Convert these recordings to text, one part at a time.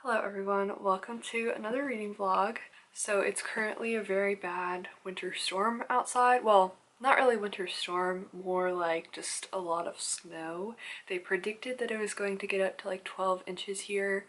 Hello everyone, welcome to another reading vlog. So it's currently a very bad winter storm outside. Well, not really winter storm, more like just a lot of snow. They predicted that it was going to get up to like 12 inches here,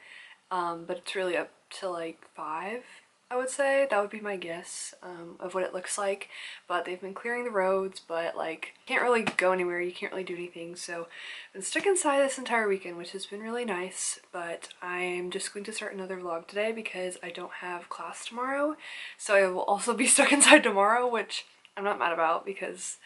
but it's really up to like 5, I would say. That would be my guess of what it looks like. But they've been clearing the roads, but like can't really go anywhere, you can't really do anything. So I've been stuck inside this entire weekend, which has been really nice. But I'm just going to start another vlog today because I don't have class tomorrow. So I will also be stuck inside tomorrow, which I'm not mad about because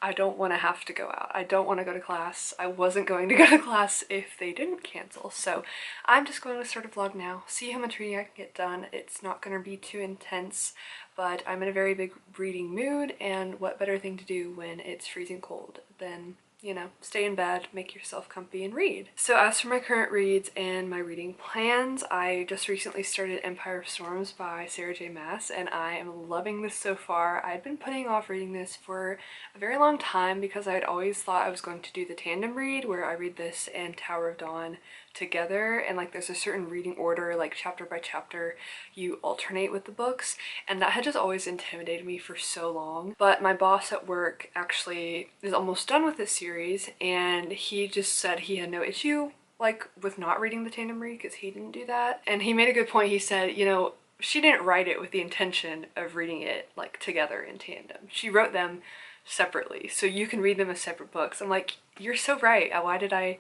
I don't want to have to go out. I don't want to go to class. I wasn't going to go to class if they didn't cancel. So I'm just going to start a vlog now, see how much reading I can get done. It's not going to be too intense, but I'm in a very big reading mood, and what better thing to do when it's freezing cold than, you know, stay in bed, make yourself comfy, and read. So as for my current reads and my reading plans, I just recently started Empire of Storms by Sarah J Maas, and I am loving this so far. I'd been putting off reading this for a very long time because I had always thought I was going to do the tandem read where I read this and Tower of Dawn together, and like there's a certain reading order, like chapter by chapter you alternate with the books, and that had just always intimidated me for so long. But my boss at work actually is almost done with this series, and he just said he had no issue like with not reading the tandem read because he didn't do that. And he made a good point. He said, you know, she didn't write it with the intention of reading it like together in tandem. She wrote them separately, so you can read them as separate books. I'm like, you're so right. Why did I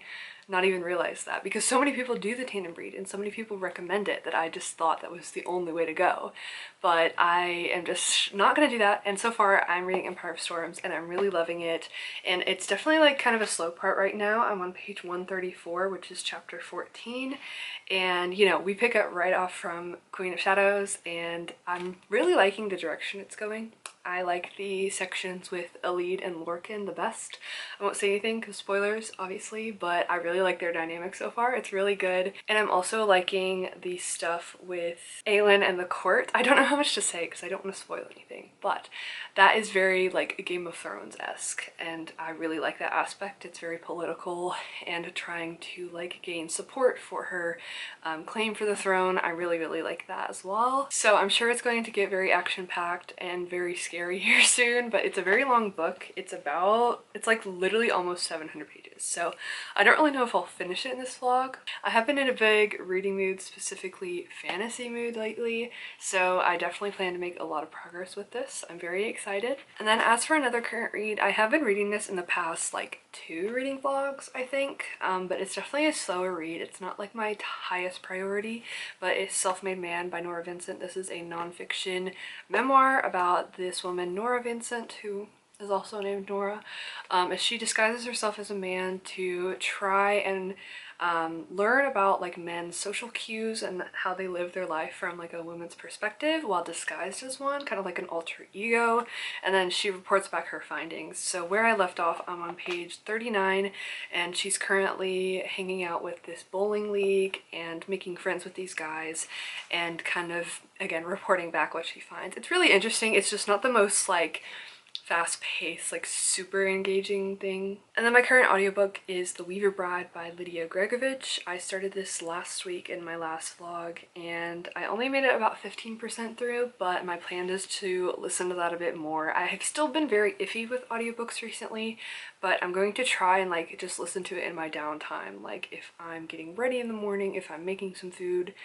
not even realize that? Because so many people do the tandem read and so many people recommend it that I just thought that was the only way to go. But I am just not gonna do that, and so far I'm reading Empire of Storms and I'm really loving it. And it's definitely like kind of a slow part right now. I'm on page 134, which is chapter 14, and you know, we pick up right off from Queen of Shadows, and I'm really liking the direction it's going. I like the sections with Elide and Lorcan the best. I won't say anything because spoilers, obviously, but I really like their dynamic so far. It's really good. And I'm also liking the stuff with Aelin and the court. I don't know how much to say because I don't want to spoil anything, but that is very like Game of Thrones-esque, and I really like that aspect. It's very political and trying to like gain support for her claim for the throne. I really like that as well. So I'm sure it's going to get very action-packed and very scary here soon, but it's a very long book. It's like literally almost 700 pages, so I don't really know if I'll finish it in this vlog. I have been in a big reading mood, specifically fantasy mood lately, so I definitely plan to make a lot of progress with this. I'm very excited. And then as for another current read, I have been reading this in the past like 2 reading vlogs, I think, but it's definitely a slower read. It's not like my highest priority, but it's Self-Made Man by Nora Vincent. This is a nonfiction memoir about this woman, Nora Vincent, who is also named Nora, as she disguises herself as a man to try and learn about like men's social cues and how they live their life from like a woman's perspective while disguised as one, kind of like an alter ego, and then she reports back her findings. So where I left off, I'm on page 39, and she's currently hanging out with this bowling league and making friends with these guys and kind of, again, reporting back what she finds. It's really interesting. It's just not the most like fast-paced, like super engaging thing. And then my current audiobook is The Weaver Bride by Lydia Gregovich. I started this last week in my last vlog, and I only made it about 15% through, but my plan is to listen to that a bit more. I have still been very iffy with audiobooks recently, but I'm going to try and like just listen to it in my downtime, like if I'm getting ready in the morning, if I'm making some food,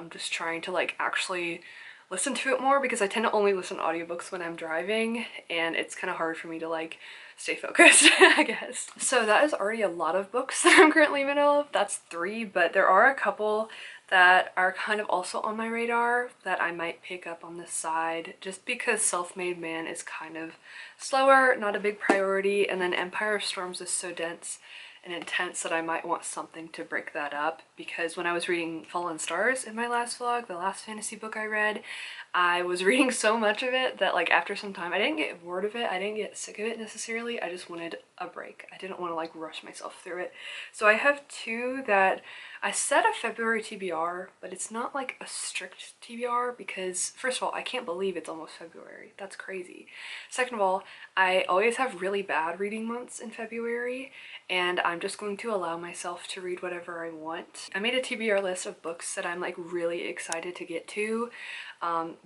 just trying to like actually listen to it more, because I tend to only listen to audiobooks when I'm driving and it's kind of hard for me to like stay focused, I guess. So that is already a lot of books that I'm currently in the middle of. That's 3, but there are a couple that are kind of also on my radar that I might pick up on this side just because Self-Made Man is kind of slower, not a big priority, and then Empire of Storms is so dense and intense that I might want something to break that up, because when I was reading Fallen Stars in my last vlog, the last fantasy book I read, I was reading so much of it that like after some time I didn't get bored of it, I didn't get sick of it necessarily, I just wanted a break. I didn't want to like rush myself through it. So I have 2 that I set a February TBR, but it's not like a strict TBR because first of all, I can't believe it's almost February. That's crazy. Second of all, I always have really bad reading months in February, and I'm just going to allow myself to read whatever I want. I made a TBR list of books that I'm like really excited to get to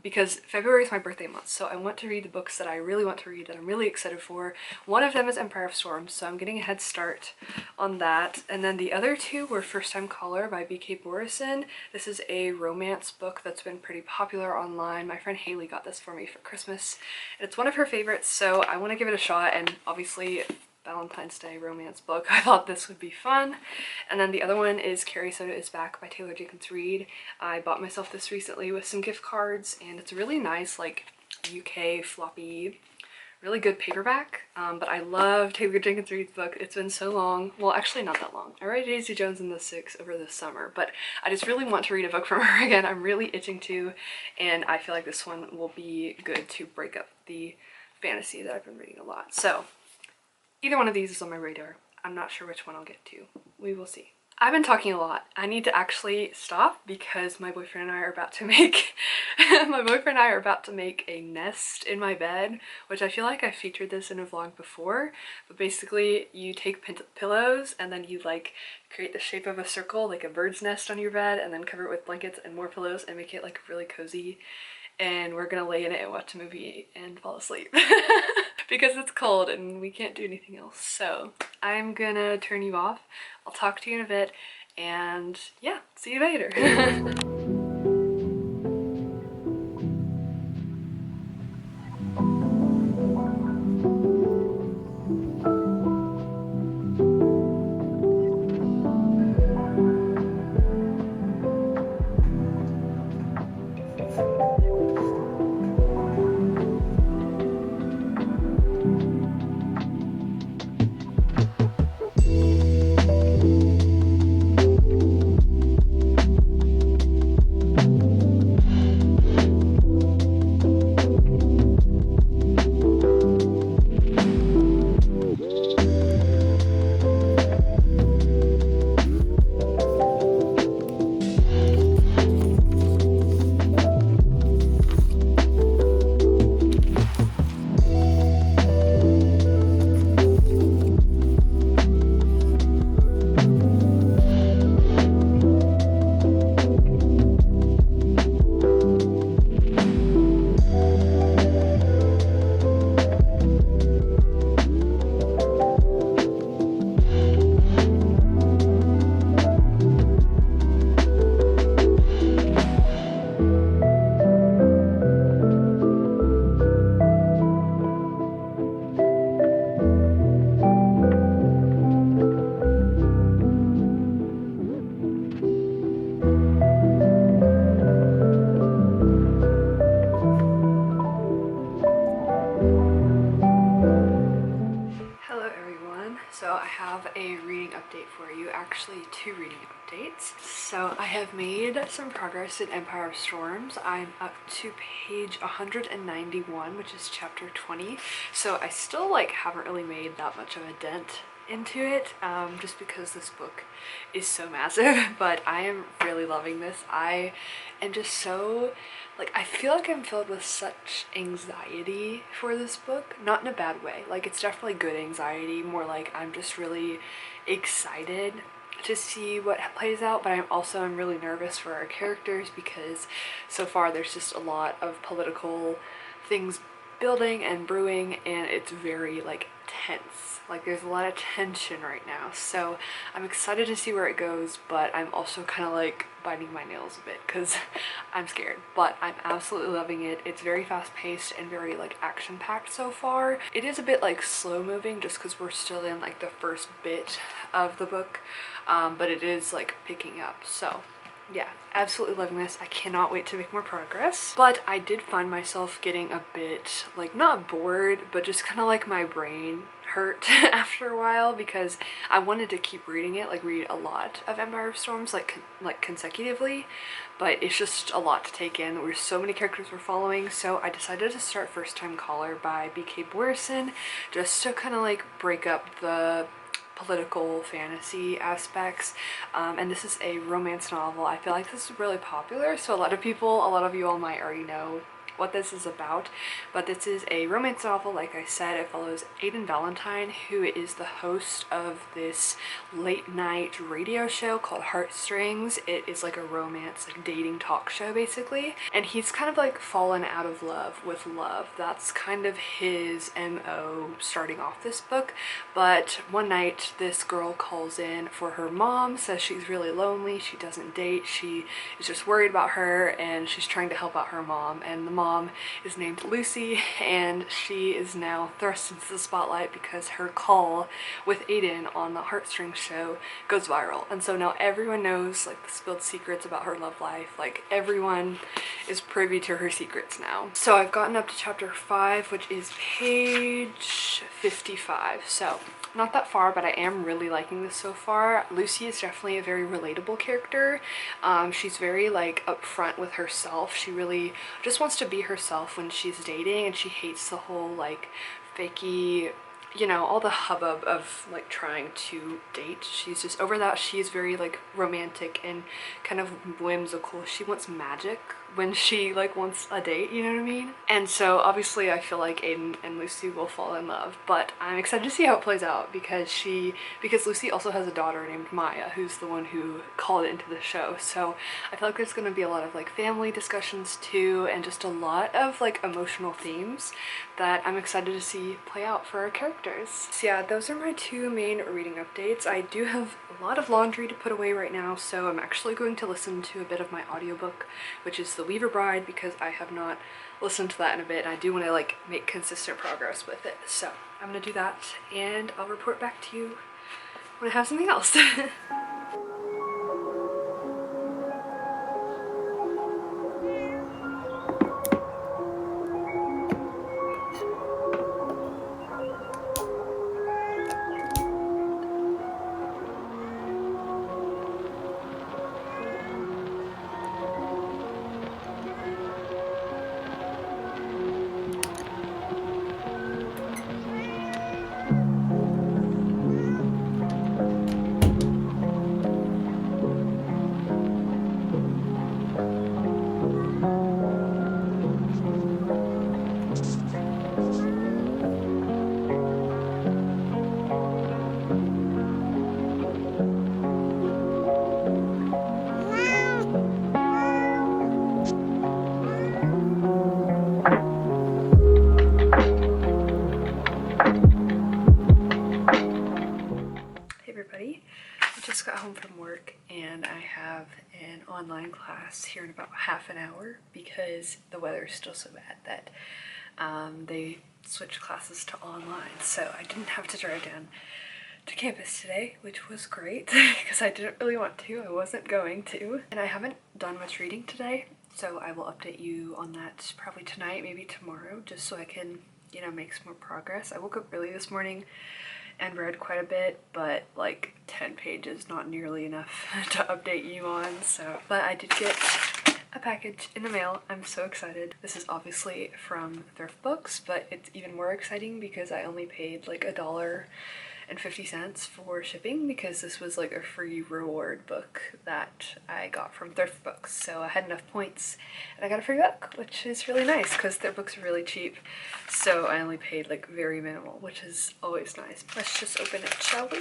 because February is my birthday month, so I want to read the books that I really want to read, that I'm really excited for. One of them is Empire of Storms, so I'm getting a head start on that. And then the other two were First Time Caller by B.K. Borison. This is a romance book that's been pretty popular online. My friend Haley got this for me for Christmas, and it's one of her favorites, so I want to give it a shot. And obviously Valentine's Day romance book, I thought this would be fun. And then the other one is Carrie Soda is Back by Taylor Jenkins Reid. I bought myself this recently with some gift cards, and it's a really nice like UK floppy, really good paperback. But I love Taylor Jenkins Reid's book. It's been so long. Well, actually not that long. I read Daisy Jones and the Six over the summer, but I just really want to read a book from her again. I'm really itching to, and I feel like this one will be good to break up the fantasy that I've been reading a lot. So either one of these is on my radar. I'm not sure which one I'll get to. We will see. I've been talking a lot. I need to actually stop because my boyfriend and I are about to make a nest in my bed, which I feel like I featured this in a vlog before. But basically, you take pillows and then you like create the shape of a circle, like a bird's nest on your bed, and then cover it with blankets and more pillows and make it like really cozy. And we're gonna lay in it and watch a movie and fall asleep because it's cold and we can't do anything else. So I'm gonna turn you off. I'll talk to you in a bit, and yeah, see you later. So I have a reading update for you, actually 2 reading updates. So I have made some progress in Empire of Storms. I'm up to page 191, which is chapter 20. So I still like haven't really made that much of a dent into it, just because this book is so massive, but I am really loving this. I am just so, like, I feel like I'm filled with such anxiety for this book, not in a bad way. Like, it's definitely good anxiety, more like I'm just really excited to see what plays out, but I'm really nervous for our characters because so far there's just a lot of political things building and brewing, and it's very like tense. Like there's a lot of tension right now, so I'm excited to see where it goes, but I'm also kind of like biting my nails a bit because I'm scared, but I'm absolutely loving it. It's very fast-paced and very like action-packed so far. It is a bit like slow moving just because we're still in like the first bit of the book, but it is like picking up. So yeah, absolutely loving this. I cannot wait to make more progress. But I did find myself getting a bit like not bored, but just kind of like my brain hurt after a while because I wanted to keep reading it, like read a lot of Empire of Storms like consecutively, but it's just a lot to take in. There's so many characters we're following, so I decided to start First Time Caller by B.K. Borison just to kind of like break up the political fantasy aspects, and this is a romance novel. I feel like this is really popular, so a lot of you all might already know what this is about, but this is a romance novel. Like I said, it follows Aiden Valentine, who is the host of this late night radio show called Heartstrings. It is like a romance, like dating talk show basically, and he's kind of like fallen out of love with love. That's kind of his MO starting off this book. But one night this girl calls in for her mom, says she's really lonely, she doesn't date, she is just worried about her, and she's trying to help out her mom. And the mom is named Lucy, and she is now thrust into the spotlight because her call with Aiden on the Heartstrings show goes viral. And so now everyone knows like the spilled secrets about her love life. Like everyone is privy to her secrets now. So I've gotten up to chapter 5, which is page 55. So not that far, but I am really liking this so far. Lucy is definitely a very relatable character. She's very like upfront with herself. She really just wants to be herself when she's dating, and she hates the whole like fakey, you know, all the hubbub of like trying to date. She's just over that. She's very like romantic and kind of whimsical. She wants magic when she like wants a date, you know what I mean? And so obviously I feel like Aiden and Lucy will fall in love, but I'm excited to see how it plays out because Lucy also has a daughter named Maya, who's the one who called into the show. So I feel like there's going to be a lot of like family discussions too, and just a lot of like emotional themes that I'm excited to see play out for our characters. So yeah, those are my two main reading updates. I do have a lot of laundry to put away right now, so I'm actually going to listen to a bit of my audiobook, which is The Weaver Bride, because I have not listened to that in a bit, and I do want to like make consistent progress with it. So I'm gonna do that, and I'll report back to you when I have something else. Just got home from work and I have an online class here in about half an hour because the weather is still so bad that they switched classes to online. So I didn't have to drive down to campus today, which was great because I didn't really want to. I wasn't going to. And I haven't done much reading today, so I will update you on that probably tonight, maybe tomorrow, just so I can, you know, make some more progress. I woke up early this morning and read quite a bit, but like 10 pages, not nearly enough to update you on. So, but I did get a package in the mail. I'm so excited. This is obviously from Thrift Books, but it's even more exciting because I only paid like $1.50 for shipping because this was like a free reward book that I got from Thrift Books. So I had enough points and I got a free book, which is really nice because their books are really cheap. So I only paid like very minimal, which is always nice. Let's just open it, shall we?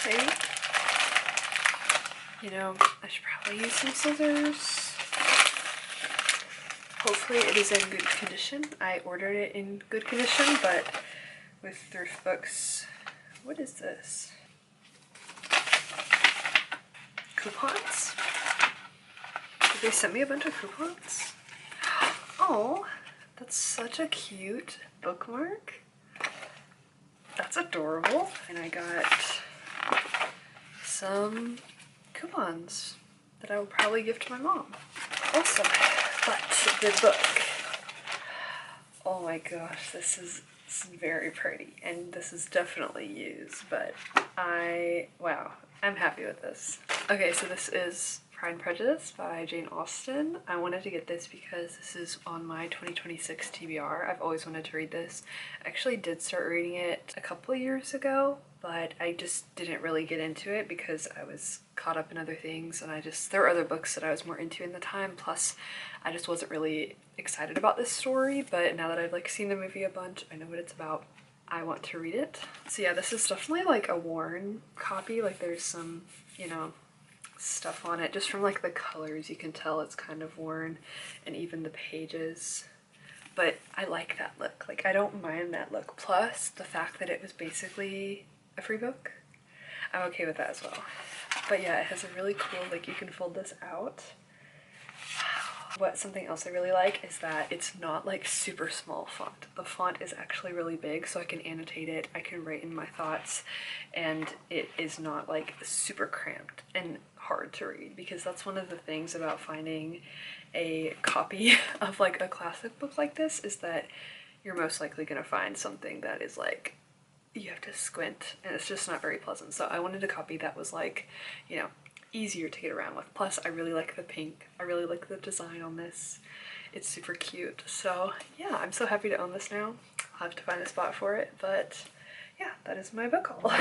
Okay. You know, I should probably use some scissors. Hopefully it is in good condition. I ordered it in good condition, but with Thrift Books, what is this? Coupons? Did they send me a bunch of coupons? Oh, that's such a cute bookmark. That's adorable. And I got some coupons that I will probably give to my mom. Awesome. But the book, oh my gosh, this is very pretty, and this is definitely used, but wow, I'm happy with this. Okay, so this is Pride and Prejudice by Jane Austen. I wanted to get this because this is on my 2026 TBR. I've always wanted to read this. I actually did start reading it a couple of years ago, but I just didn't really get into it because I was caught up in other things, and there were other books that I was more into in the time, plus I just wasn't really excited about this story. But now that I've like seen the movie a bunch, I know what it's about, I want to read it. So yeah, this is definitely like a worn copy. Like there's some, you know, stuff on it. Just from like the colors you can tell it's kind of worn, and even the pages. But I like that look. Like I don't mind that look. Plus the fact that it was basically a free book, I'm okay with that as well. But yeah, it has a really cool, like you can fold this out. Something else I really like is that it's not like super small font. The font is actually really big, so I can annotate it, I can write in my thoughts, and it is not like super cramped and hard to read, because that's one of the things about finding a copy of like a classic book like this, is that you're most likely gonna find something that is like, you have to squint and it's just not very pleasant. So I wanted a copy that was like, you know, easier to get around with. Plus I really like the pink. I really like the design on this. It's super cute. So yeah, I'm so happy to own this now. I'll have to find a spot for it, but yeah, that is my book haul.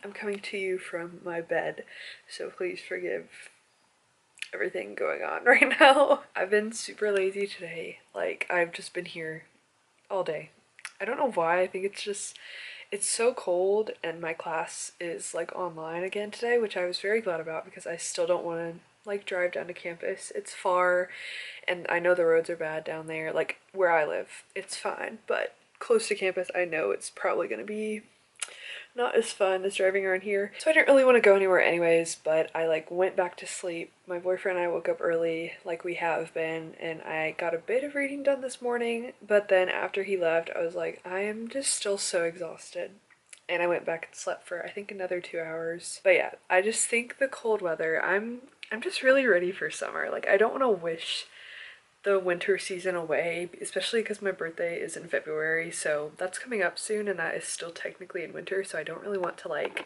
I'm coming to you from my bed, so please forgive everything going on right now. I've been super lazy today. Like, I've just been here all day. I don't know why. I think it's so cold, and my class is like online again today, which I was very glad about because I still don't want to like drive down to campus. It's far, and I know the roads are bad down there. Like where I live, it's fine, but close to campus, I know it's probably gonna be not as fun as driving around here. So I didn't really want to go anywhere anyways, but I like went back to sleep. My boyfriend and I woke up early like we have been, and I got a bit of reading done this morning, but then after he left, I was like, I am just still so exhausted. And I went back and slept for I think another 2 hours. But yeah, I just think the cold weather, I'm just really ready for summer. Like I don't want to wish the winter season away, especially because my birthday is in February, so that's coming up soon, and that is still technically in winter, so I don't really want to like,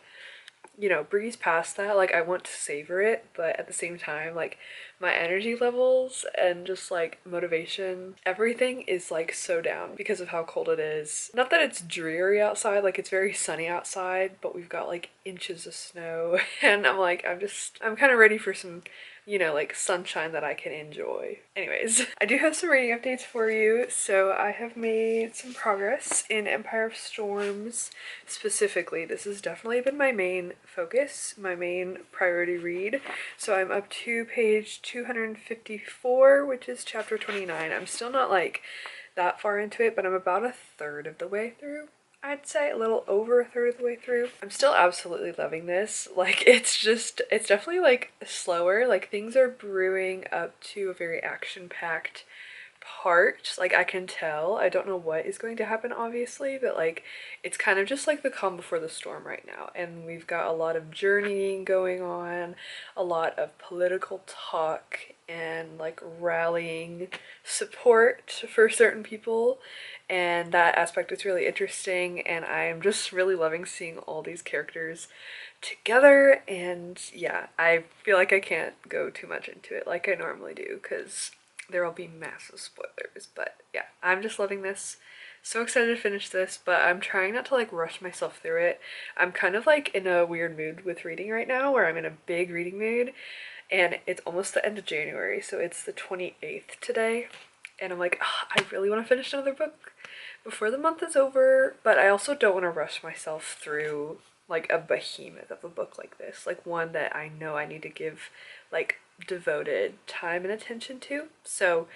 you know, breeze past that. Like I want to savor it, but at the same time, like my energy levels and just like motivation, everything is like so down because of how cold it is. Not that it's dreary outside, like it's very sunny outside, but we've got like inches of snow and I'm like, I'm kind of ready for some, you know, like sunshine that I can enjoy. Anyways, I do have some reading updates for you. So I have made some progress in Empire of Storms. Specifically, this has definitely been my main focus, my main priority read. So I'm up to page 254, which is chapter 29. I'm still not like that far into it, but I'm about a third of the way through. I'd say a little over a third of the way through. I'm still absolutely loving this. Like it's definitely like slower. Like things are brewing up to a very action-packed part. Like I can tell. I don't know what is going to happen obviously, but like it's kind of just like the calm before the storm right now. And we've got a lot of journeying going on, a lot of political talk and like rallying support for certain people, and that aspect is really interesting, and I am just really loving seeing all these characters together. And yeah, I feel like I can't go too much into it like I normally do because there will be massive spoilers, but yeah, I'm just loving this. So excited to finish this, but I'm trying not to like rush myself through it. I'm kind of like in a weird mood with reading right now where I'm in a big reading mood, and it's almost the end of January, so it's the 28th today, and I'm like, "Ugh, I really want to finish another book before the month is over, but I also don't want to rush myself through like a behemoth of a book like this, like one that I know I need to give like devoted time and attention to. So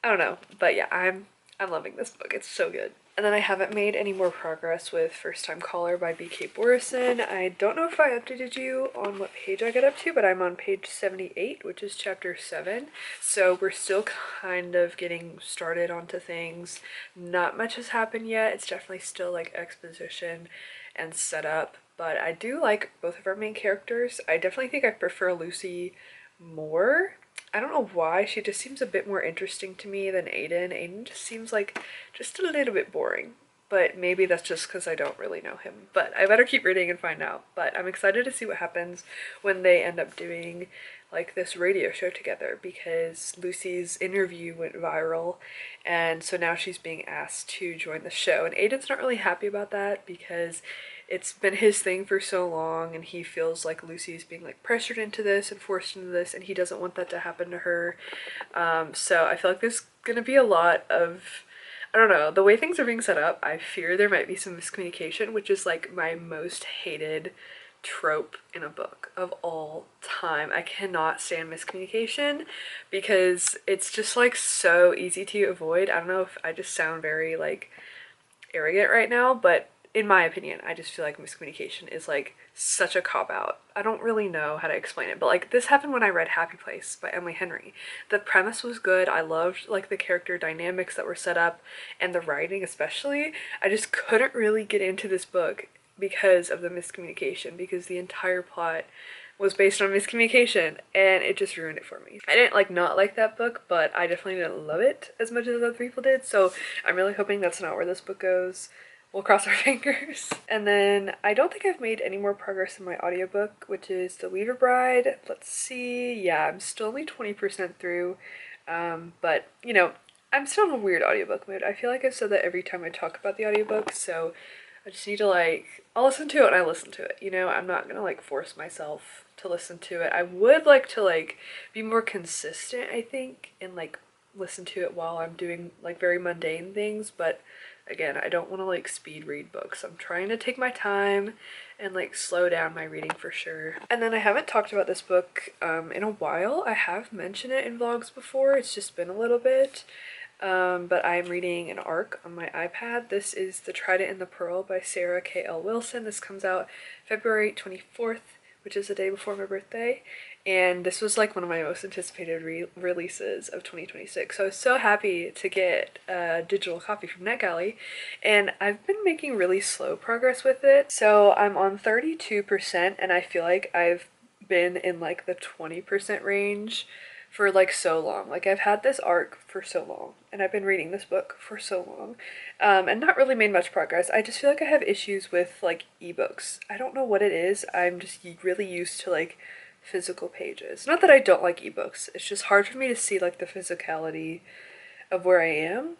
I don't know, but yeah, I'm loving this book. It's so good. And then I haven't made any more progress with First Time Caller by B.K. Borison. I don't know if I updated you on what page I got up to, but I'm on page 78, which is chapter 7. So we're still kind of getting started onto things. Not much has happened yet. It's definitely still like exposition and setup, but I do like both of our main characters. I definitely think I prefer Lucy more. I don't know why, she just seems a bit more interesting to me than Aiden. Aiden just seems like just a little bit boring, but maybe that's just because I don't really know him. But I better keep reading and find out. But I'm excited to see what happens when they end up doing like this radio show together, because Lucy's interview went viral, and so now she's being asked to join the show, and Aiden's not really happy about that because it's been his thing for so long, and he feels like Lucy's being like pressured into this and forced into this, and he doesn't want that to happen to her. So I feel like there's gonna be a lot of, I don't know, the way things are being set up, I fear there might be some miscommunication, which is like my most hated trope in a book of all time. I cannot stand miscommunication because it's just like so easy to avoid. I don't know if I just sound very like arrogant right now, but in my opinion, I just feel like miscommunication is like such a cop out. I don't really know how to explain it, but like this happened when I read Happy Place by Emily Henry. The premise was good. I loved like the character dynamics that were set up and the writing especially. I just couldn't really get into this book because of the miscommunication, because the entire plot was based on miscommunication and it just ruined it for me. I didn't like not like that book, but I definitely didn't love it as much as other people did, so I'm really hoping that's not where this book goes. We'll cross our fingers. And then I don't think I've made any more progress in my audiobook, which is The Weaver Bride. Let's see. Yeah, I'm still only 20% through, but you know, I'm still in a weird audiobook mood. I feel like I've said that every time I talk about the audiobook, so I just need to like, I'll listen to it when I listen to it, you know? I'm not gonna like force myself to listen to it. I would like to like be more consistent, I think, and like listen to it while I'm doing like very mundane things, but again, I don't want to like speed read books. I'm trying to take my time and like slow down my reading for sure. And then I haven't talked about this book in a while. I have mentioned it in vlogs before. It's just been a little bit. But I'm reading an ARC on my iPad. This is The Trident and the Pearl by Sarah K.L. Wilson. This comes out February 24th, which is the day before my birthday. And this was like one of my most anticipated releases of 2026. So I was so happy to get a digital copy from NetGalley, and I've been making really slow progress with it. So I'm on 32%, and I feel like I've been in like the 20% range for like so long. Like I've had this arc for so long, and I've been reading this book for so long, and not really made much progress. I just feel like I have issues with like ebooks. I don't know what it is. I'm just really used to like physical pages. Not that I don't like ebooks, it's just hard for me to see like the physicality of where I am.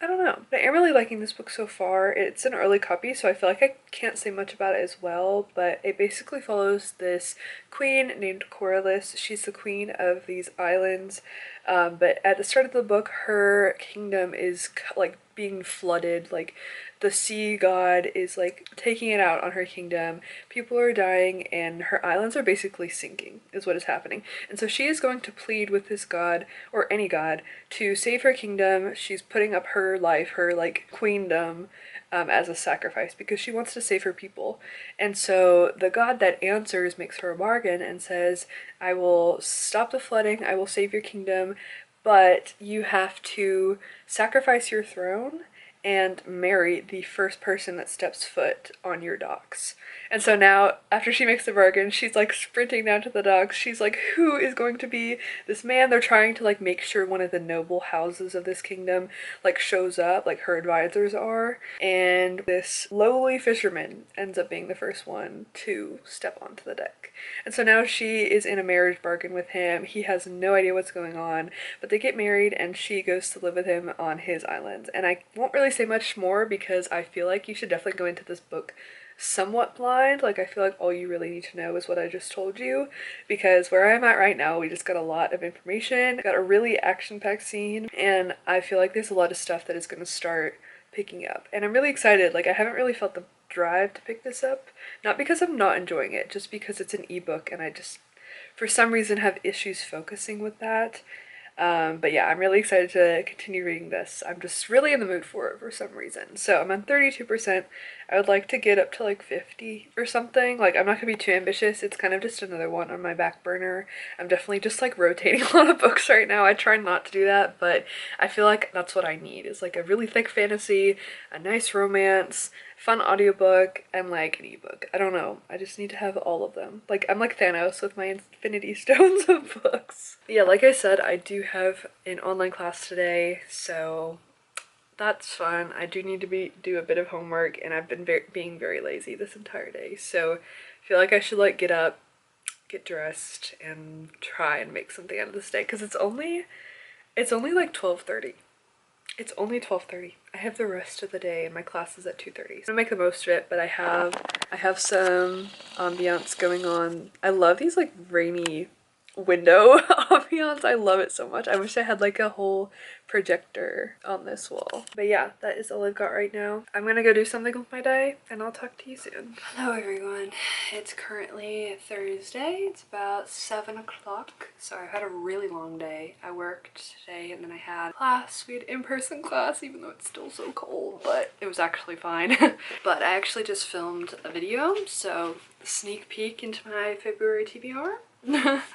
I don't know, but I am really liking this book so far. It's an early copy, so I feel like I can't say much about it as well, but it basically follows this queen named Coryllis. She's the queen of these islands, but at the start of the book, her kingdom is like being flooded, like the sea god is like taking it out on her kingdom. People are dying and her islands are basically sinking is what is happening. And so she is going to plead with this god, or any god, to save her kingdom. She's putting up her life, her like queendom, as a sacrifice because she wants to save her people. And so the god that answers makes her a bargain and says, I will stop the flooding, I will save your kingdom, but you have to sacrifice your throne and marry the first person that steps foot on your docks. And so now, after she makes the bargain, she's like sprinting down to the docks. She's like, who is going to be this man? They're trying to like make sure one of the noble houses of this kingdom like shows up, like her advisors are. And this lowly fisherman ends up being the first one to step onto the deck. And so now she is in a marriage bargain with him. He has no idea what's going on, but they get married and she goes to live with him on his island. And I won't really say much more because I feel like you should definitely go into this book somewhat blind. Like, I feel like all you really need to know is what I just told you, because where I'm at right now, we just got a lot of information, got a really action-packed scene, and I feel like there's a lot of stuff that is going to start picking up. And I'm really excited. Like, I haven't really felt the drive to pick this up, not because I'm not enjoying it, just because it's an ebook and I just, for some reason, have issues focusing with that. But yeah, I'm really excited to continue reading this. I'm just really in the mood for it for some reason. So I'm on 32%. I would like to get up to like 50 or something. Like, I'm not gonna be too ambitious. It's kind of just another one on my back burner. I'm definitely just like rotating a lot of books right now. I try not to do that, but I feel like that's what I need, is like a really thick fantasy, a nice romance, fun audiobook, and like an ebook. I don't know. I just need to have all of them. Like, I'm like Thanos with my infinity stones of books. Yeah, like I said, I do have an online class today, so that's fun. I do need to do a bit of homework, and I've been being very lazy this entire day, so I feel like I should like get up, get dressed, and try and make something out of this day, because it's only like 12:30. It's only 12:30. I have the rest of the day and my class is at 2:30. I'm gonna make the most of it, but I have some ambiance going on. I love these like rainy window ambiance. I love it so much. I wish I had like a whole projector on this wall. But yeah, that is all I've got right now. I'm gonna go do something with my day and I'll talk to you soon. Hello everyone. It's currently Thursday. It's about 7 o'clock. So I had a really long day. I worked today and then I had class. We had in-person class, even though it's still so cold, but it was actually fine. But I actually just filmed a video, so sneak peek into my February TBR.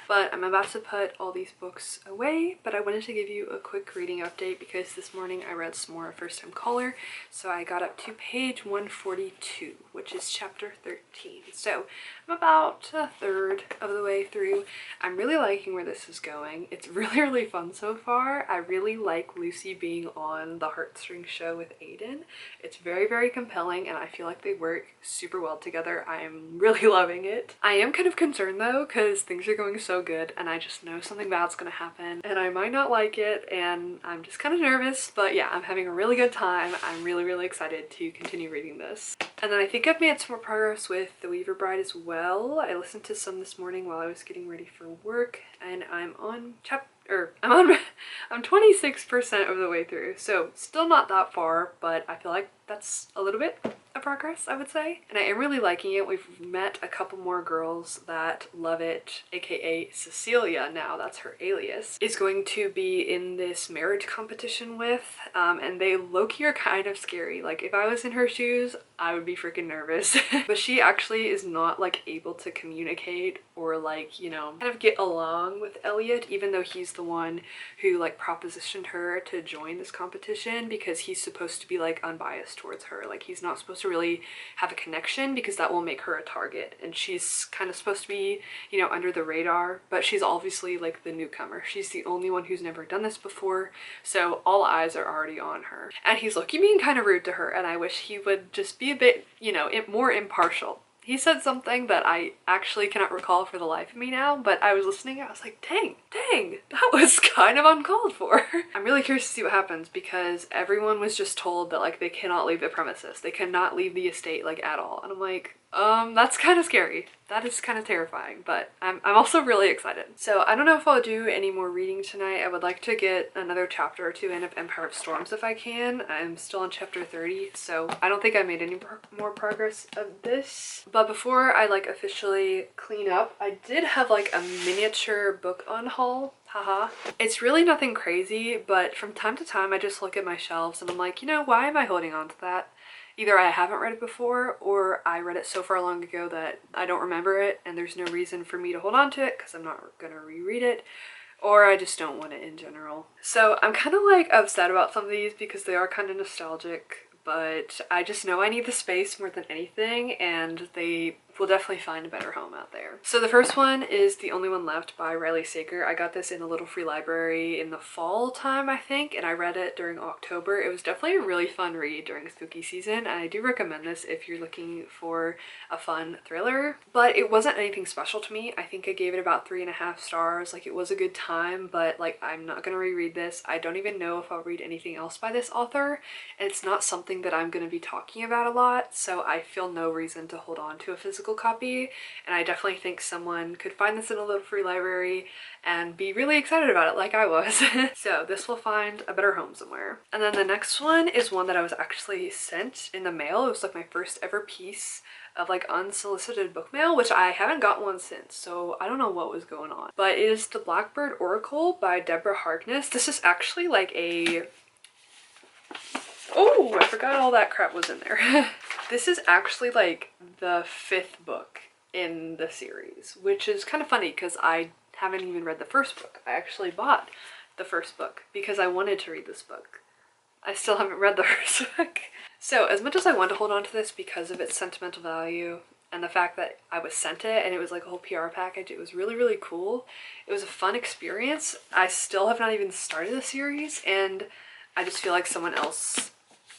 But I'm about to put all these books away, but I wanted to give you a quick reading update because this morning I read some more First Time Caller, so I got up to page 142, which is chapter 13. So I'm about a third of the way through. I'm really liking where this is going. It's really fun so far. I really like Lucy being on the heartstrings show with Aiden. It's very compelling and I feel like they work super well together. I am really loving it. I am kind of concerned though, because things are going so good and I just know something bad's gonna happen and I might not like it, and I'm just kind of nervous. But yeah, I'm having a really good time. I'm really excited to continue reading this. And then I think I've made some more progress with The Weaver Bride as well. I listened to some this morning while I was getting ready for work, and I'm on I'm 26% of the way through, so still not that far, but I feel like that's a little bit of progress, I would say. And I am really liking it. We've met a couple more girls that love it, aka Cecilia, now that's her alias, is going to be in this marriage competition with, and they low-key are kind of scary. Like, if I was in her shoes, I would be freaking nervous. But she actually is not like able to communicate or like, you know, kind of get along with Elliot, even though he's the one who like propositioned her to join this competition, because he's supposed to be like unbiased towards her. Like, he's not supposed to really have a connection because that will make her a target, and she's kind of supposed to be, you know, under the radar, but she's obviously like the newcomer. She's the only one who's never done this before, so all eyes are already on her. And he's low-key being kind of rude to her, and I wish he would just be a bit, you know, more impartial. He said something that I actually cannot recall for the life of me now, but I was listening, I was like, dang, that was kind of uncalled for. I'm really curious to see what happens, because everyone was just told that like they cannot leave the premises. They cannot leave the estate like at all. And I'm like, that's kind of scary. That is kind of terrifying, but I'm also really excited. So I don't know if I'll do any more reading tonight. I would like to get another chapter or two in of Empire of Storms if I can. I'm still on chapter 30, so I don't think I made any more progress of this. But before I like officially clean up, I did have like a miniature book on haul. Haha. It's really nothing crazy, but from time to time I just look at my shelves and I'm like, you know, why am I holding on to that? Either I haven't read it before, or I read it so far long ago that I don't remember it and there's no reason for me to hold on to it because I'm not gonna reread it, or I just don't want it in general. So I'm kind of like upset about some of these because they are kind of nostalgic, but I just know I need the space more than anything, and they will definitely find a better home out there. So the first one is The Only One Left by Riley Sager. I got this in a little free library in the fall time, I think, and I read it during October. It was definitely a really fun read during spooky season, and I do recommend this if you're looking for a fun thriller. But it wasn't anything special to me. I think I gave it about 3.5 stars. Like, it was a good time, but like, I'm not gonna reread this. I don't even know if I'll read anything else by this author, and it's not something that I'm gonna be talking about a lot, so I feel no reason to hold on to a physical copy, and I definitely think someone could find this in a little free library and be really excited about it like I was. So this will find a better home somewhere. And then the next one is one that I was actually sent in the mail. It was like my first ever piece of like unsolicited book mail, which I haven't got one since, so I don't know what was going on. But it is The Blackbird Oracle by Deborah Harkness. This is actually like a... Oh, I forgot all that crap was in there. This is actually like the 5th book in the series, which is kind of funny because I haven't even read the first book. I actually bought the first book because I wanted to read this book. I still haven't read the first book. So as much as I want to hold on to this because of its sentimental value and the fact that I was sent it and it was like a whole PR package, it was really, really cool. It was a fun experience. I still have not even started the series, and I just feel like someone else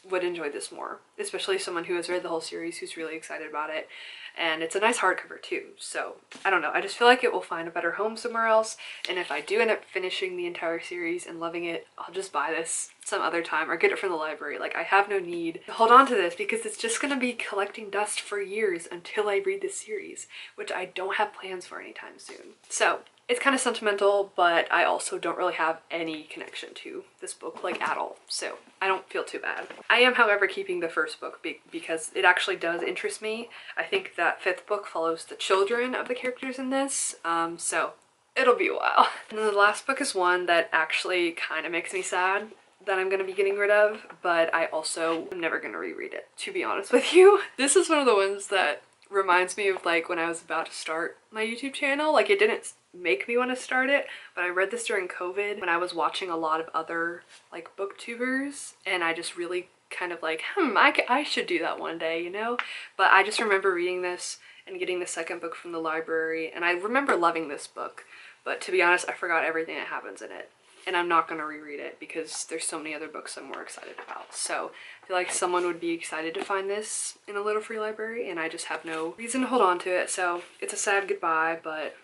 would enjoy this more, especially someone who has read the whole series, who's really excited about it. And it's a nice hardcover too, so I don't know, I just feel like it will find a better home somewhere else, and if I do end up finishing the entire series and loving it, I'll just buy this some other time or get it from the library. Like, I have no need to hold on to this because it's just gonna be collecting dust for years until I read this series, which I don't have plans for anytime soon. So it's kind of sentimental, but I also don't really have any connection to this book, like, at all, so I don't feel too bad. I am, however, keeping the first book because it actually does interest me. I think that 5th book follows the children of the characters in this, so it'll be a while. And then the last book is one that actually kind of makes me sad that I'm gonna be getting rid of, but I also am never gonna reread it, to be honest with you. This is one of the ones that reminds me of like when I was about to start my YouTube channel. Like, it didn't make me want to start it, but I read this during COVID when I was watching a lot of other like booktubers, and I just really kind of like, I should do that one day, you know? But I just remember reading this and getting the second book from the library, and I remember loving this book, but to be honest, I forgot everything that happens in it. And I'm not going to reread it because there's so many other books I'm more excited about. So I feel like someone would be excited to find this in a little free library, and I just have no reason to hold on to it. So it's a sad goodbye, but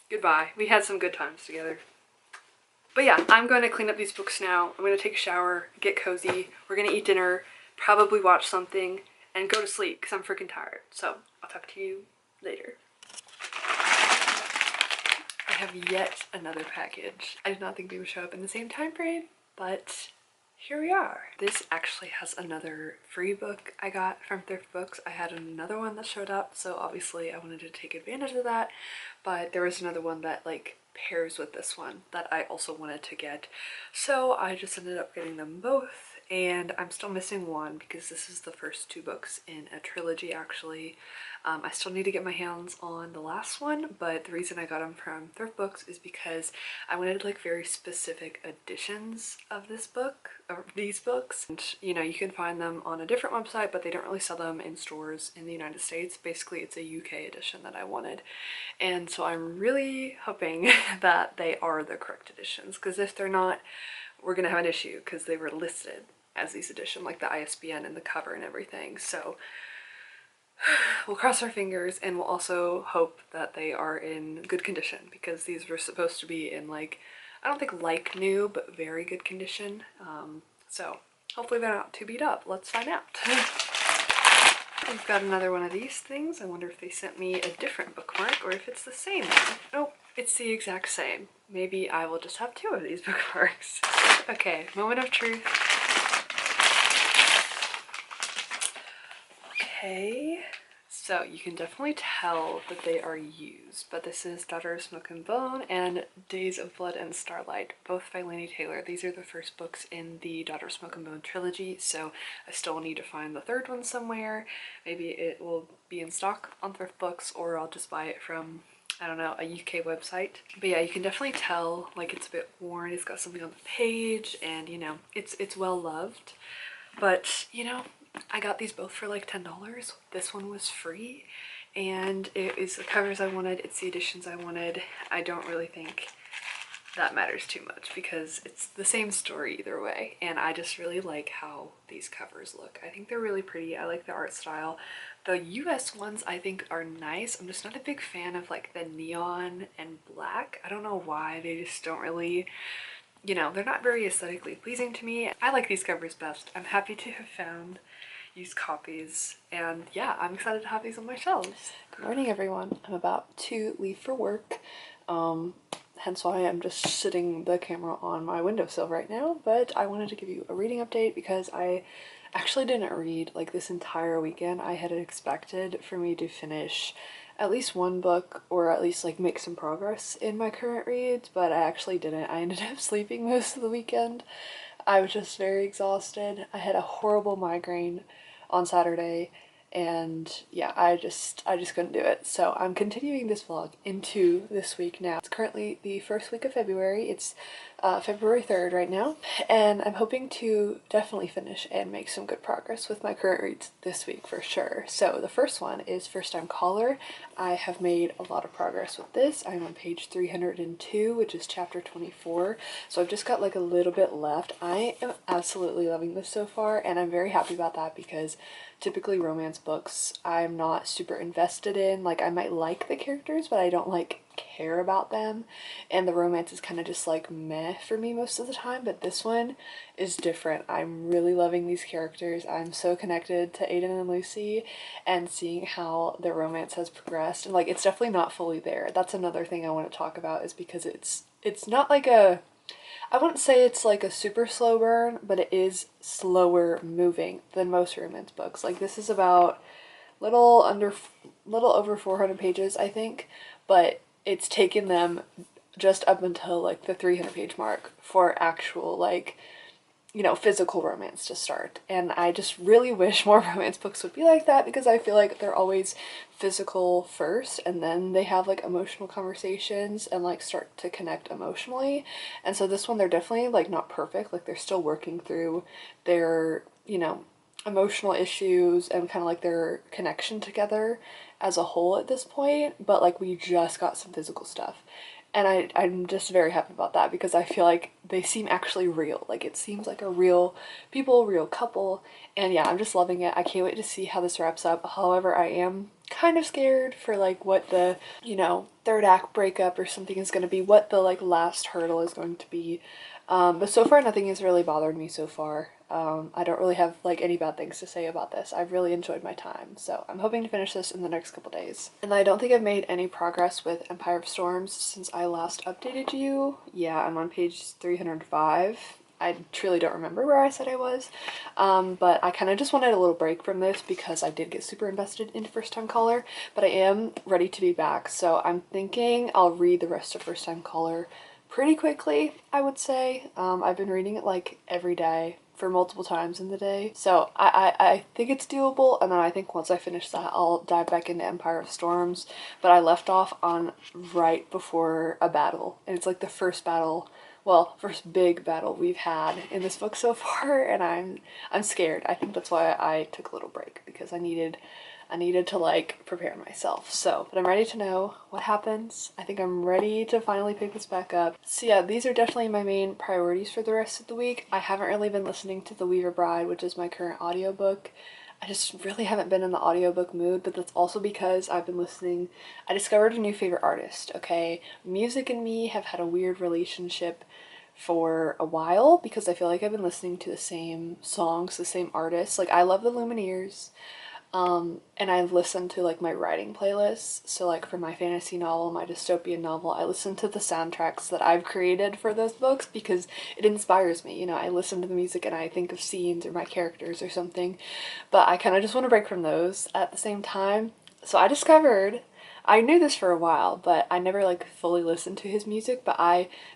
goodbye. We had some good times together. But yeah, I'm going to clean up these books now. I'm going to take a shower, get cozy. We're going to eat dinner, probably watch something, and go to sleep because I'm freaking tired. So I'll talk to you later. I have yet another package. I did not think they would show up in the same time frame, but here we are. This actually has another free book I got from Thrift Books. I had another one that showed up, so obviously I wanted to take advantage of that, but there was another one that like pairs with this one that I also wanted to get, so I just ended up getting them both. And I'm still missing one because this is the first 2 books in a trilogy, actually. I still need to get my hands on the last one, but the reason I got them from Thrift Books is because I wanted like very specific editions of this book, or these books. And you know, you can find them on a different website, but they don't really sell them in stores in the United States. Basically, it's a UK edition that I wanted. And so I'm really hoping that they are the correct editions, because if they're not, we're gonna have an issue because they were listed as these edition, like the ISBN and the cover and everything. So we'll cross our fingers, and we'll also hope that they are in good condition, because these were supposed to be in like, I don't think like new, but very good condition. So hopefully they're not too beat up. Let's find out. We've got another one of these things. I wonder if they sent me a different bookmark or if it's the same one. Nope, it's the exact same. Maybe I will just have 2 of these bookmarks. Okay, moment of truth. Okay, so you can definitely tell that they are used, but this is Daughter of Smoke and Bone and Days of Blood and Starlight, both by Laini Taylor. These are the first books in the Daughter of Smoke and Bone trilogy, so I still need to find the 3rd one somewhere. Maybe it will be in stock on Thrift Books, or I'll just buy it from, I don't know, a UK website. But yeah, you can definitely tell like it's a bit worn. It's got something on the page, and you know, it's well loved. But you know, I got these both for like $10. This one was free, and it is the covers I wanted, it's the editions I wanted. I don't really think that matters too much because it's the same story either way, and I just really like how these covers look. I think they're really pretty. I like the art style. The US ones I think are nice. I'm just not a big fan of like the neon and black. I don't know why, they just don't really, you know, they're not very aesthetically pleasing to me. I like these covers best. I'm happy to have found used copies, and yeah, I'm excited to have these on my shelves. Good morning everyone. I'm about to leave for work, hence why I'm just sitting the camera on my windowsill right now, but I wanted to give you a reading update because I actually didn't read like this entire weekend. I had expected for me to finish at least one book or at least like make some progress in my current reads, but I actually didn't. I ended up sleeping most of the weekend. I was just very exhausted. I had a horrible migraine on Saturday, and yeah, I just couldn't do it. So I'm continuing this vlog into this week now. It's currently the first week of February. It's February 3rd right now, and I'm hoping to definitely finish and make some good progress with my current reads this week for sure. So the first one is First Time Caller. I have made a lot of progress with this. I'm on page 302, which is chapter 24, so I've just got like a little bit left. I am absolutely loving this so far, and I'm very happy about that because typically romance books I'm not super invested in. Like, I might like the characters, but I don't like care about them, and the romance is kind of just like meh for me most of the time. But this one is different. I'm really loving these characters. I'm so connected to Aiden and Lucy, and seeing how their romance has progressed, and like it's definitely not fully there. That's another thing I want to talk about, is because it's not like a, I wouldn't say it's like a super slow burn, but it is slower moving than most romance books. Like, this is about little over 400 pages, I think, but it's taken them just up until like the 300 page mark for actual, like, you know, physical romance to start. And I just really wish more romance books would be like that, because I feel like they're always physical first and then they have like emotional conversations and like start to connect emotionally. And so this one, they're definitely like not perfect. Like, they're still working through their, you know, emotional issues and kind of like their connection together as a whole at this point, but like we just got some physical stuff. And I'm just very happy about that, because I feel like they seem actually real. Like, it seems like a real people, real couple. And yeah, I'm just loving it. I can't wait to see how this wraps up. However, I am kind of scared for like what the, you know, third act breakup or something is going to be, what the like last hurdle is going to be. But so far nothing has really bothered me so far. I don't really have like any bad things to say about this. I've really enjoyed my time, so I'm hoping to finish this in the next couple days. And I don't think I've made any progress with Empire of Storms since I last updated you. Yeah, I'm on page 305. I truly don't remember where I said I was, but I kind of just wanted a little break from this because I did get super invested into First Time Caller, but I am ready to be back, so I'm thinking I'll read the rest of First Time Caller pretty quickly, I would say. I've been reading it like every day for multiple times in the day, so I think it's doable, and then I think once I finish that I'll dive back into Empire of Storms. But I left off on right before a battle, and it's like the first battle, well, first big battle we've had in this book so far, and I'm scared. I think that's why I took a little break, because I needed to like prepare myself. So, but I'm ready to know what happens. I think I'm ready to finally pick this back up. So yeah, these are definitely my main priorities for the rest of the week. I haven't really been listening to The Weaver Bride, which is my current audiobook. I just really haven't been in the audiobook mood, but that's also because I've been listening. I discovered a new favorite artist, okay? Music and me have had a weird relationship for a while, because I feel like I've been listening to the same songs, the same artists. Like, I love the Lumineers. And I've listened to like my writing playlists. So like for my fantasy novel, my dystopian novel, I listen to the soundtracks that I've created for those books because it inspires me. You know, I listen to the music and I think of scenes or my characters or something, but I kind of just want to break from those at the same time. So I knew this for a while, but I never like fully listened to his music, but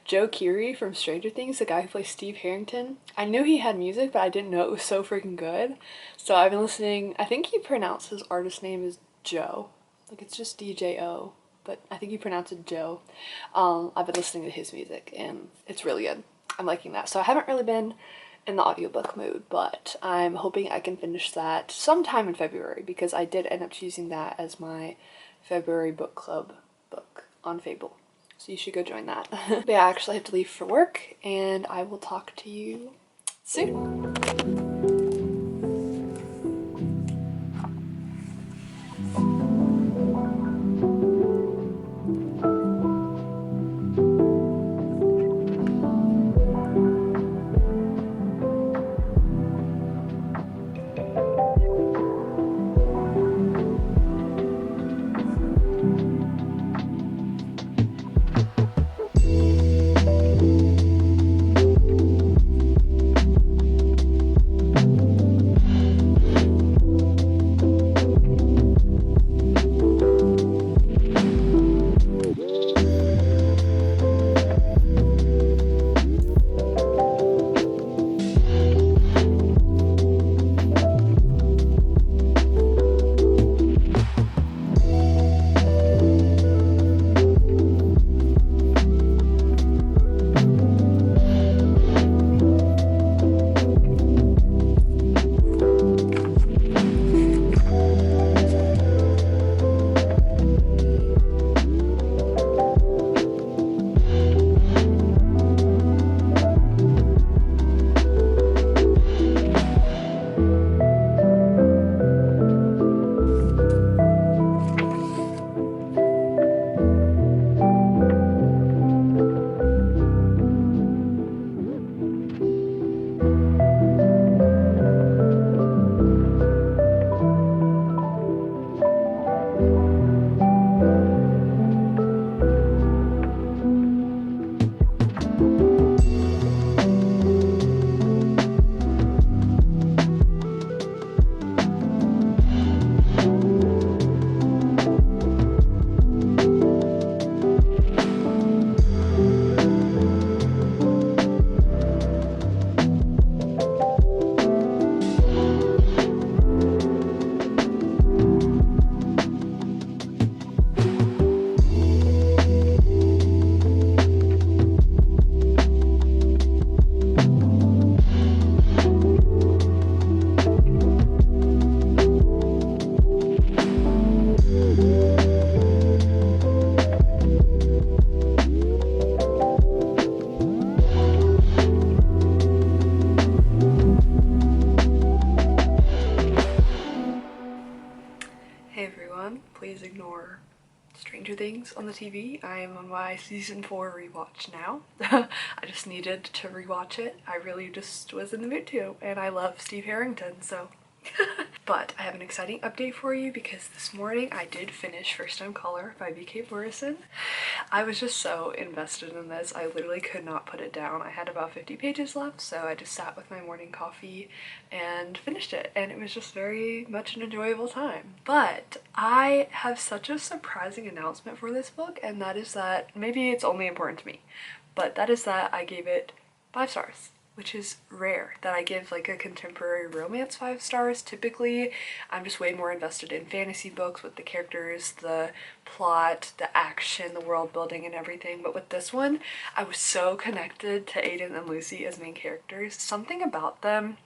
Joe Keery from Stranger Things, the guy who plays Steve Harrington, I knew he had music, but I didn't know it was so freaking good. So I've been listening. I think he pronounced his artist name as Joe. Like, it's just DJO, but I think he pronounced it Joe. I've been listening to his music and it's really good. I'm liking that. So I haven't really been in the audiobook mode, but I'm hoping I can finish that sometime in February because I did end up choosing that as my February book club book on Fable. So you should go join that. But yeah, I actually have to leave for work and I will talk to you soon. Hey everyone, please ignore Stranger Things on the TV. I am on my season 4 rewatch now. I just needed to rewatch it. I really just was in the mood to, and I love Steve Harrington, so. But I have an exciting update for you because this morning I did finish First Time Caller by B.K. Morrison. I was just so invested in this, I literally could not put it down. I had about 50 pages left, so I just sat with my morning coffee and finished it, and it was just very much an enjoyable time. But I have such a surprising announcement for this book, and that is that, maybe it's only important to me, but that is that I gave it 5 stars. Which is rare that I give like a contemporary romance 5 stars. Typically, I'm just way more invested in fantasy books with the characters, the plot, the action, the world building and everything. But with this one, I was so connected to Aiden and Lucy as main characters. Something about them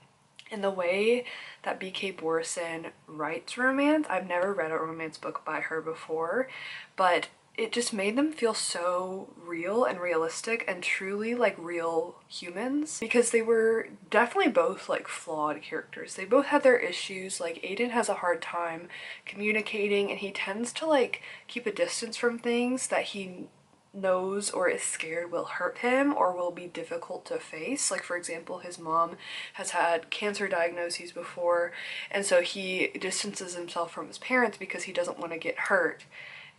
in the way that B.K. Morrison writes romance. I've never read a romance book by her before, but it just made them feel so real and realistic and truly like real humans, because they were definitely both like flawed characters. They both had their issues. Like Aiden has a hard time communicating and he tends to like keep a distance from things that he knows or is scared will hurt him or will be difficult to face. Like for example, his mom has had cancer diagnoses before, and so he distances himself from his parents because he doesn't want to get hurt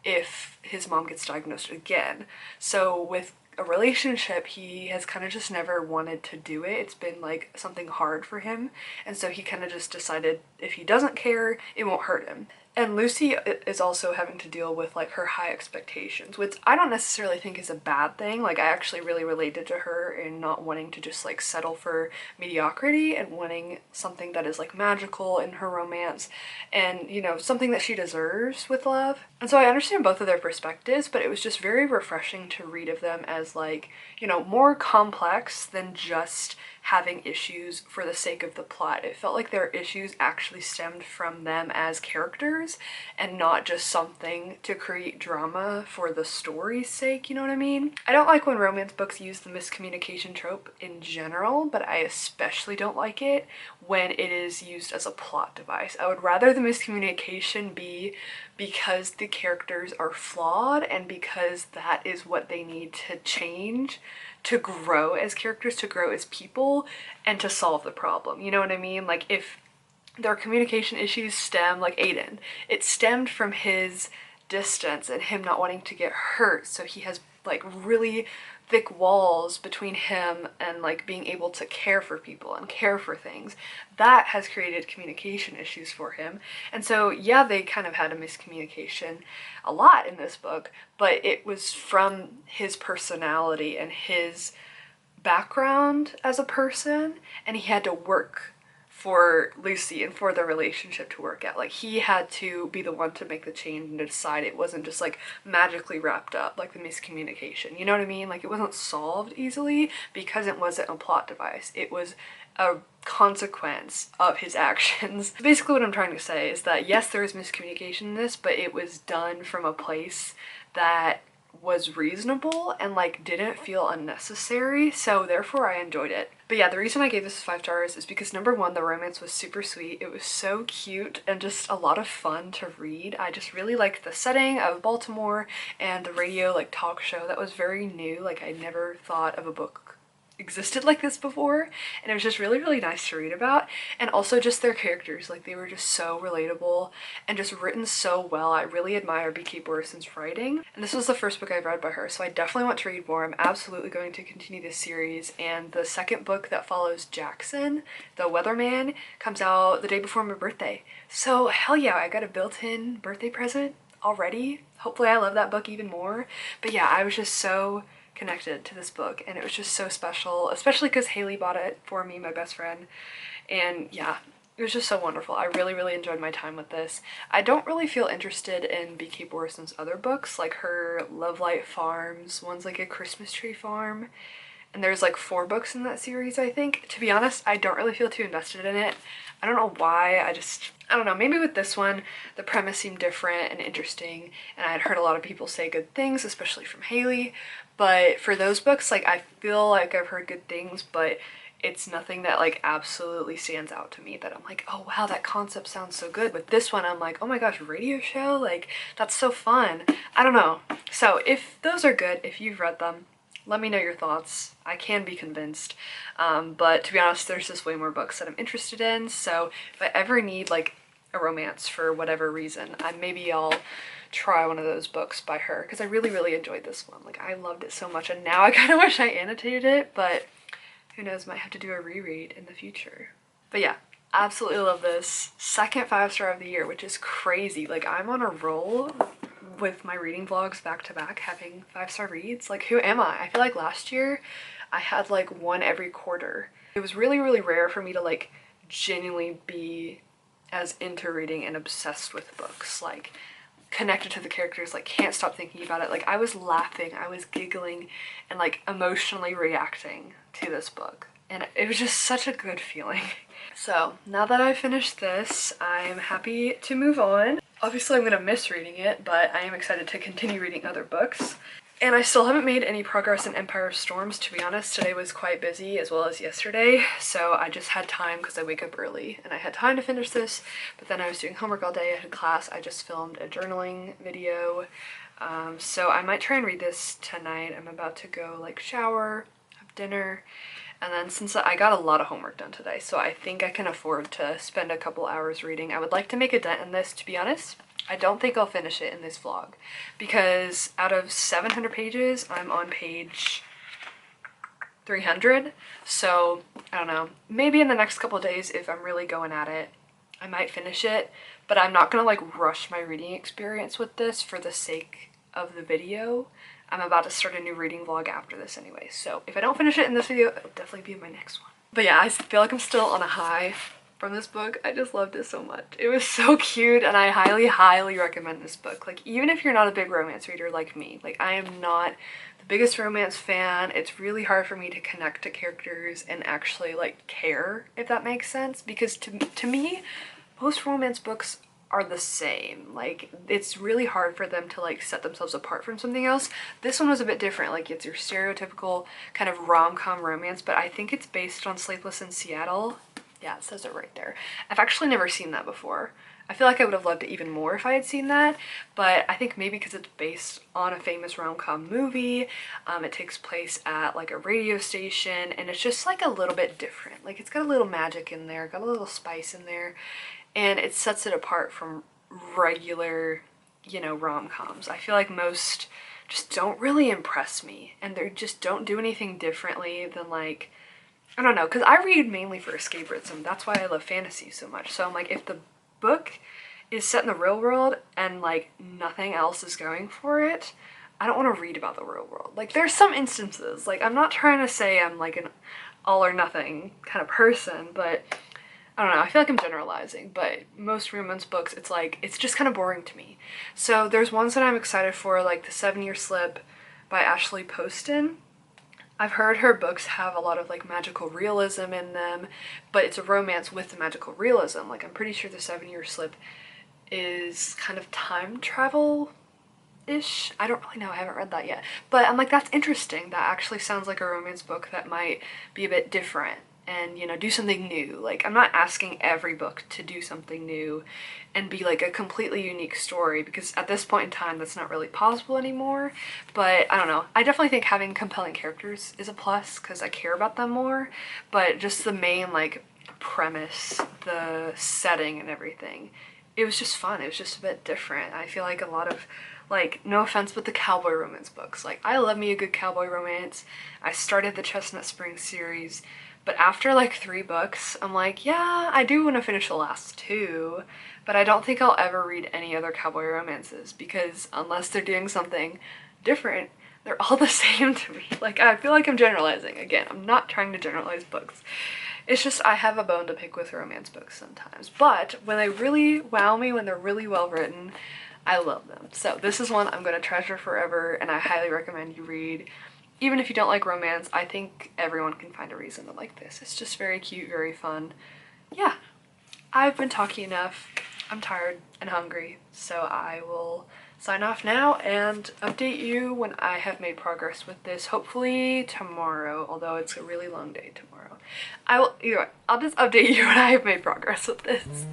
if his mom gets diagnosed again. So with a relationship, he has kind of just never wanted to do it. It's been like something hard for him, and so he kind of just decided if he doesn't care, it won't hurt him. And Lucy is also having to deal with like her high expectations, which I don't necessarily think is a bad thing. Like I actually really related to her in not wanting to just like settle for mediocrity and wanting something that is like magical in her romance and, you know, something that she deserves with love. And so I understand both of their perspectives, but it was just very refreshing to read of them as like, you know, more complex than just having issues for the sake of the plot. It felt like their issues actually stemmed from them as characters and not just something to create drama for the story's sake, you know what I mean? I don't like when romance books use the miscommunication trope in general, but I especially don't like it when it is used as a plot device. I would rather the miscommunication be because the characters are flawed and because that is what they need to change to grow as characters, to grow as people, and to solve the problem. You know what I mean? Like if their communication issues stem, like Aiden, it stemmed from his distance and him not wanting to get hurt, so he has like really thick walls between him and like being able to care for people and care for things. That has created communication issues for him. And so yeah, they kind of had a miscommunication a lot in this book, but it was from his personality and his background as a person, and he had to work for Lucy and for the relationship to work out. Like he had to be the one to make the change and to decide. It wasn't just like magically wrapped up like the miscommunication, you know what I mean? Like it wasn't solved easily because it wasn't a plot device. It was a consequence of his actions. Basically what I'm trying to say is that yes, there is miscommunication in this, but it was done from a place that was reasonable and like didn't feel unnecessary, so therefore I enjoyed it. But yeah, the reason I gave this 5 stars is because number one, the romance was super sweet. It was so cute and just a lot of fun to read. I just really liked the setting of Baltimore and the radio like talk show. That was very new. Like I never thought of a book existed like this before, and it was just really nice to read about. And also just their characters, like they were just so relatable and just written so well. I really admire B.K. Borison's writing, and this was the first book I've read by her, so I definitely want to read more. I'm absolutely going to continue this series, and the second book that follows Jackson, the Weatherman, comes out the day before my birthday. So hell yeah, I got a built-in birthday present already. Hopefully I love that book even more. But yeah, I was just so connected to this book, and it was just so special, especially because Haley bought it for me, my best friend. And yeah, it was just so wonderful. I really enjoyed my time with this. I don't really feel interested in B.K. Borison's other books, like her Love Light Farms, one's like a Christmas tree farm, and there's like 4 books in that series, I think. To be honest, I don't really feel too invested in it. I don't know why, I don't know, maybe with this one, the premise seemed different and interesting, and I had heard a lot of people say good things, especially from Haley, but for those books, like, I feel like I've heard good things, but it's nothing that, like, absolutely stands out to me that I'm like, oh wow, that concept sounds so good. With this one, I'm like, oh my gosh, radio show? Like, that's so fun. I don't know. So if those are good, if you've read them, let me know your thoughts. I can be convinced, but to be honest, there's just way more books that I'm interested in, so if I ever need like a romance for whatever reason, maybe I'll try one of those books by her, because I really enjoyed this one. Like I loved it so much, and now I kind of wish I annotated it, but who knows, might have to do a reread in the future. But yeah, absolutely love this. Second 5-star of the year, which is crazy. Like I'm on a roll with my reading vlogs back to back having 5-star reads. Like who am I? I feel like last year I had like one every quarter. It was really rare for me to like genuinely be as into reading and obsessed with books, like connected to the characters, like can't stop thinking about it. Like I was laughing, I was giggling, and like emotionally reacting to this book, and it was just such a good feeling. So now that I've finished this, I'm happy to move on. Obviously I'm gonna miss reading it, but I am excited to continue reading other books. And I still haven't made any progress in Empire of Storms, to be honest. Today was quite busy, as well as yesterday, so I just had time because I wake up early, and I had time to finish this, but then I was doing homework all day, I had class, I just filmed a journaling video, so I might try and read this tonight. I'm about to go like shower, have dinner, and then since I got a lot of homework done today, so I think I can afford to spend a couple hours reading. I would like to make a dent in this, to be honest. I don't think I'll finish it in this vlog, because out of 700 pages, I'm on page 300, so I don't know. Maybe in the next couple of days, if I'm really going at it, I might finish it, but I'm not gonna like rush my reading experience with this for the sake of the video. I'm about to start a new reading vlog after this anyway, so if I don't finish it in this video, it'll definitely be in my next one. But yeah, I feel like I'm still on a high from this book. I just loved it so much. It was so cute, and I highly recommend this book. Like, even if you're not a big romance reader like me, like I am not the biggest romance fan. It's really hard for me to connect to characters and actually like care, if that makes sense, because to me, most romance books are the same. Like, it's really hard for them to like set themselves apart from something else. This one was a bit different. Like, it's your stereotypical kind of rom-com romance, but I think it's based on Sleepless in Seattle. Yeah, it says it right there. I've actually never seen that before. I feel like I would have loved it even more if I had seen that, but I think maybe because it's based on a famous rom-com movie, it takes place at like a radio station, and it's just like a little bit different. Like, it's got a little magic in there, got a little spice in there, and it sets it apart from regular, you know, rom-coms. I feel like most just don't really impress me, and they just don't do anything differently than like, I don't know, because I read mainly for escapism. That's why I love fantasy so much. So I'm like, if the book is set in the real world and like nothing else is going for it, I don't want to read about the real world. Like, there's some instances, like, I'm not trying to say I'm like an all or nothing kind of person, but I don't know, I feel like I'm generalizing, but most romance books, it's like, it's just kind of boring to me. So there's ones that I'm excited for, like The 7-Year Slip by Ashley Poston. I've heard her books have a lot of like magical realism in them, but it's a romance with the magical realism. Like, I'm pretty sure The 7-Year Slip is kind of time travel-ish. I don't really know, I haven't read that yet. But I'm like, that's interesting. That actually sounds like a romance book that might be a bit different and, you know, do something new. Like, I'm not asking every book to do something new and be like a completely unique story, because at this point in time that's not really possible anymore. But I don't know, I definitely think having compelling characters is a plus because I care about them more, but just the main like premise, the setting and everything, it was just fun. It was just a bit different. I feel like a lot of, like, no offense, but the cowboy romance books, like, I love me a good cowboy romance. I started the Chestnut Springs series, but after like 3 books, I'm like, yeah, I do want to finish the last 2, but I don't think I'll ever read any other cowboy romances, because unless they're doing something different, they're all the same to me. Like, I feel like I'm generalizing. Again, I'm not trying to generalize books. It's just I have a bone to pick with romance books sometimes. But when they really wow me, when they're really well written, I love them. So this is one I'm going to treasure forever, and I highly recommend you read. Even if you don't like romance, I think everyone can find a reason to like this. It's just very cute, very fun. Yeah, I've been talking enough. I'm tired and hungry, so I will sign off now and update you when I have made progress with this, hopefully tomorrow, although it's a really long day tomorrow. Either way, I'll just update you when I have made progress with this.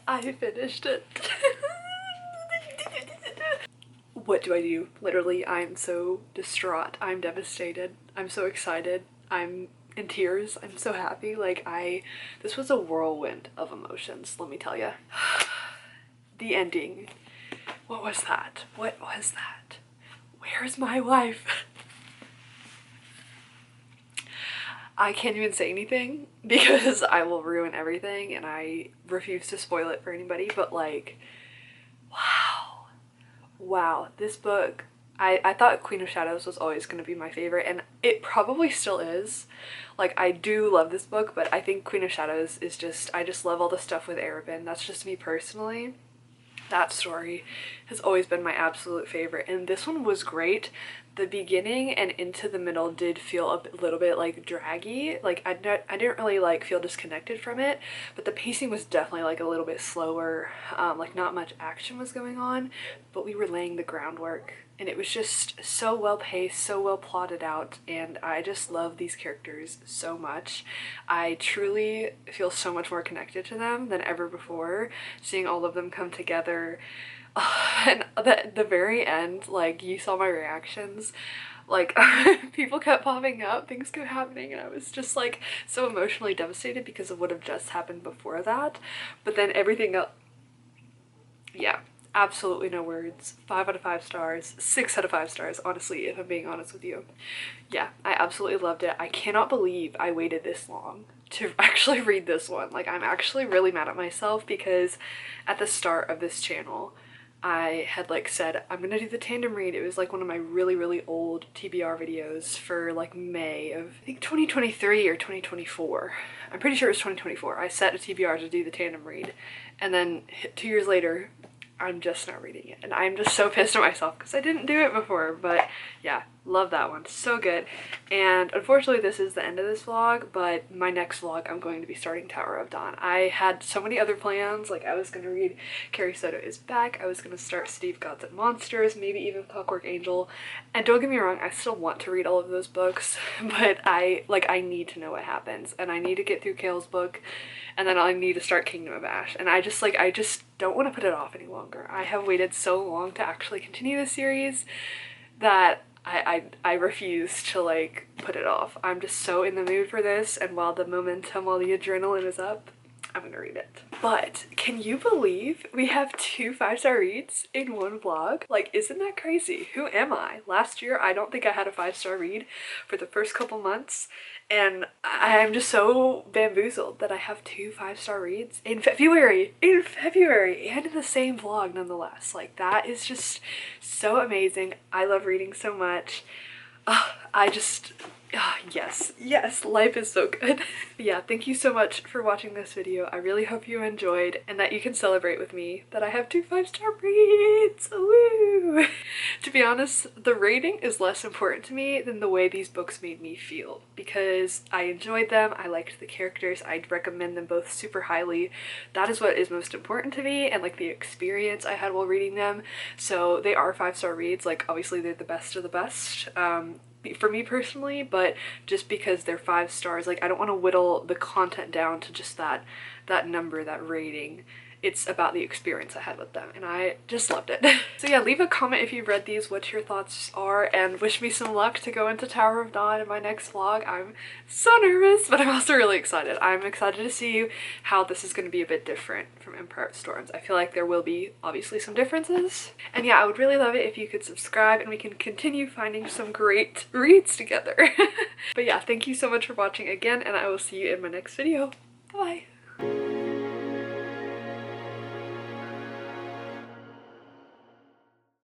I finished it. What do I do? Literally, I'm so distraught. I'm devastated. I'm so excited. I'm in tears. I'm so happy. Like, this was a whirlwind of emotions, let me tell you. the ending. What was that? What was that? Where's my wife? I can't even say anything because I will ruin everything and I refuse to spoil it for anybody, but like, wow. Wow, this book, I thought Queen of Shadows was always going to be my favorite, and it probably still is. Like, I do love this book, but I think Queen of Shadows is just, I just love all the stuff with Arabin. That's just me personally. That story has always been my absolute favorite, and this one was great. The beginning and into the middle did feel a little bit like draggy. Like I didn't really like feel disconnected from it, but the pacing was definitely like a little bit slower. Like not much action was going on, but we were laying the groundwork, and it was just so well paced, so well plotted out, and I just love these characters so much. I truly feel so much more connected to them than ever before, seeing all of them come together. And the very end, like, you saw my reactions, like people kept popping up, things kept happening, and I was just like so emotionally devastated because of what had just happened before that. But then everything else, yeah, absolutely no words. 5 out of 5 stars, 6 out of 5 stars, honestly, if I'm being honest with you. Yeah, I absolutely loved it. I cannot believe I waited this long to actually read this one. Like, I'm actually really mad at myself because at the start of this channel I had like said I'm gonna do the tandem read. It was like one of my really old TBR videos for like May of I think 2023 or 2024. I'm pretty sure it was 2024. I set a TBR to do the tandem read, and then 2 years later I'm just not reading it, and I'm just so pissed at myself because I didn't do it before. But yeah, love that one, so good. And unfortunately this is the end of this vlog, but my next vlog I'm going to be starting Tower of Dawn. I had so many other plans. Like, I was going to read Carrie Soto Is Back, I was going to start Steve Gods and Monsters, maybe even Clockwork Angel, and don't get me wrong, I still want to read all of those books, but I need to know what happens, and I need to get through Kale's book, and then I need to start Kingdom of Ash, and I just don't want to put it off any longer. I have waited so long to actually continue the series that I refuse to like put it off. I'm just so in the mood for this, and while the momentum, while the adrenaline is up, I'm gonna read it. But can you believe we have 2 5-star reads in one vlog? Like, isn't that crazy? Who am I? Last year I don't think I had a 5-star read for the first couple months, and I'm just so bamboozled that I have 2 5-star reads in February, and in the same vlog nonetheless. Like, that is just so amazing. I love reading so much. Yes, life is so good. Yeah, thank you so much for watching this video. I really hope you enjoyed and that you can celebrate with me that I have 2 5-star reads. Woo! To be honest, the rating is less important to me than the way these books made me feel, because I enjoyed them, I liked the characters, I'd recommend them both super highly. That is what is most important to me, and like the experience I had while reading them. So they are 5-star reads. Like, obviously they're the best of the best. For me personally, but just because they're 5 stars, like, I don't want to whittle the content down to just that number, that rating. It's about the experience I had with them, and I just loved it. So yeah, leave a comment if you've read these, what your thoughts are, and wish me some luck to go into Tower of Dawn in my next vlog. I'm so nervous, but I'm also really excited. I'm excited to see how this is going to be a bit different from Empire of Storms. I feel like there will be obviously some differences. And yeah, I would really love it if you could subscribe and we can continue finding some great reads together. But yeah, thank you so much for watching again, and I will see you in my next video. Bye!